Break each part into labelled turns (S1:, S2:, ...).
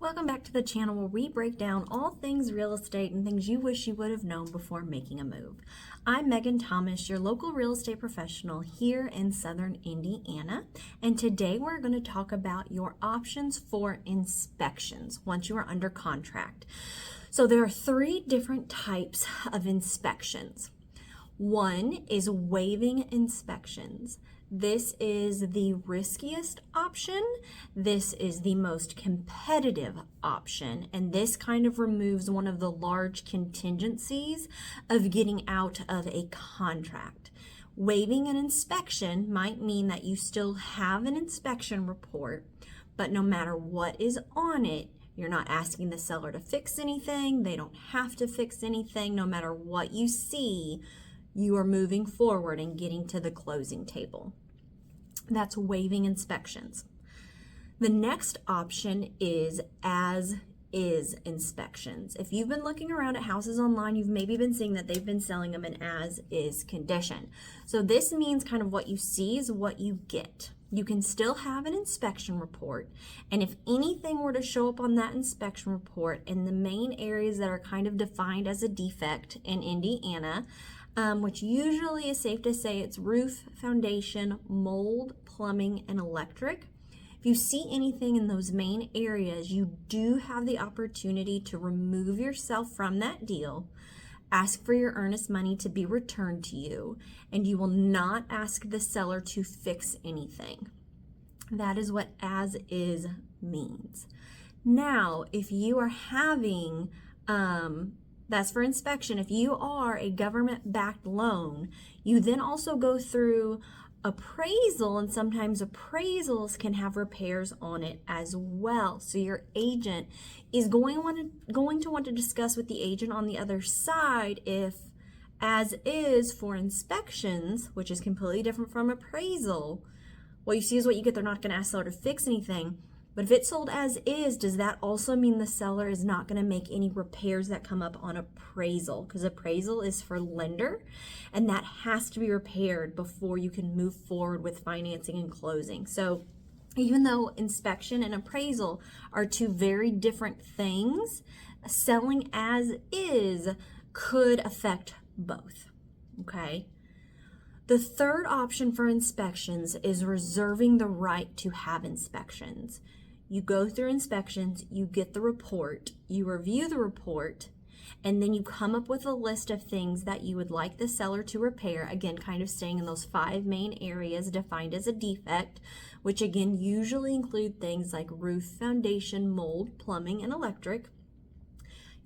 S1: Welcome back to the channel where we break down all things real estate and things you wish you would have known before making a move. I'm Megan Thomas, your local real estate professional here in Southern Indiana, and today we're going to talk about your options for inspections once you are under contract. So there are three different types of inspections. One is waiving inspections. This is the riskiest option. This is the most competitive option, and this kind of removes one of the large contingencies of getting out of a contract. Waiving an inspection might mean that you still have an inspection report, but no matter what is on it, you're not asking the seller to fix anything. They don't have to fix anything. No matter what you see, you are moving forward and getting to the closing table. That's waiving inspections. The next option is as-is inspections. If you've been looking around at houses online, you've maybe been seeing that they've been selling them in as-is condition. So this means kind of what you see is what you get. You can still have an inspection report, and if anything were to show up on that inspection report in the main areas that are kind of defined as a defect in Indiana, which usually is safe to say it's roof, foundation, mold, plumbing, and electric. If you see anything in those main areas, you do have the opportunity to remove yourself from that deal, ask for your earnest money to be returned to you, and you will not ask the seller to fix anything. That is what as is means. Now, if you are having that's for inspection. If you are a government-backed loan, you then also go through appraisal, and sometimes appraisals can have repairs on it as well. So your agent is going to want to discuss with the agent on the other side if as is for inspections, which is completely different from appraisal, what you see is what you get. They're not going to ask the seller to fix anything. But if it's sold as is, does that also mean the seller is not going to make any repairs that come up on appraisal? Because appraisal is for lender, and that has to be repaired before you can move forward with financing and closing. So even though inspection and appraisal are two very different things, selling as is could affect both, okay? The third option for inspections is reserving the right to have inspections. You go through inspections, you get the report, you review the report, and then you come up with a list of things that you would like the seller to repair, again, kind of staying in those five main areas defined as a defect, which again usually include things like roof, foundation, mold, plumbing, and electric.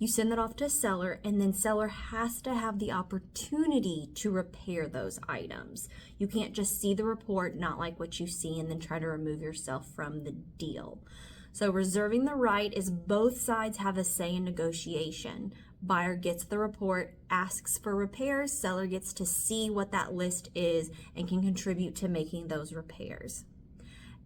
S1: You send that off to a seller, and then seller has to have the opportunity to repair those items. You can't just see the report, not like what you see, and then try to remove yourself from the deal. So reserving the right is both sides have a say in negotiation. Buyer gets the report, asks for repairs, seller gets to see what that list is and can contribute to making those repairs.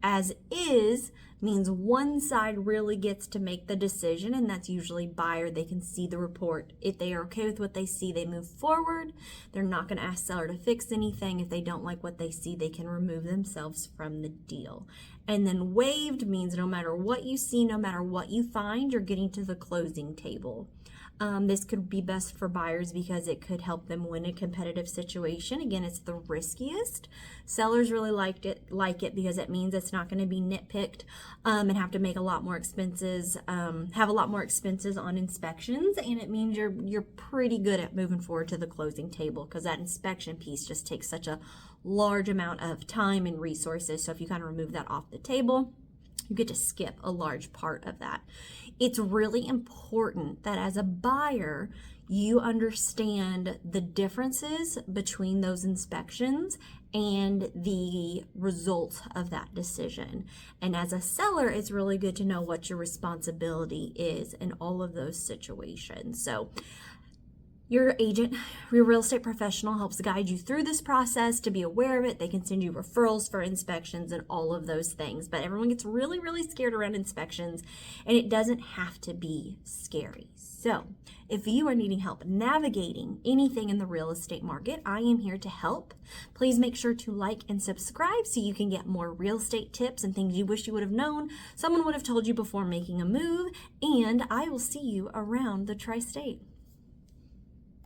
S1: As is means one side really gets to make the decision, and that's usually buyer. They can see the report. If they are okay with what they see, they move forward. They're not going to ask seller to fix anything. If they don't like what they see, they can remove themselves from the deal. And then waived means no matter what you see, no matter what you find, you're getting to the closing table. This could be best for buyers because it could help them win a competitive situation. Again, it's the riskiest. Sellers really like it because it means it's not going to be nitpicked and have to make a lot more expenses, have a lot more expenses on inspections, and it means you're pretty good at moving forward to the closing table because that inspection piece just takes such a large amount of time and resources. So if you kind of remove that off the table, you get to skip a large part of that. It's really important that as a buyer, you understand the differences between those inspections and the results of that decision. And as a seller, it's really good to know what your responsibility is in all of those situations. So Your agent, your real estate professional, helps guide you through this process to be aware of it. They can send you referrals for inspections and all of those things. But everyone gets really, really scared around inspections, and it doesn't have to be scary. So if you are needing help navigating anything in the real estate market, I am here to help. Please make sure to like and subscribe so you can get more real estate tips and things you wish you would have known, someone would have told you before making a move, and I will see you around the tri-state.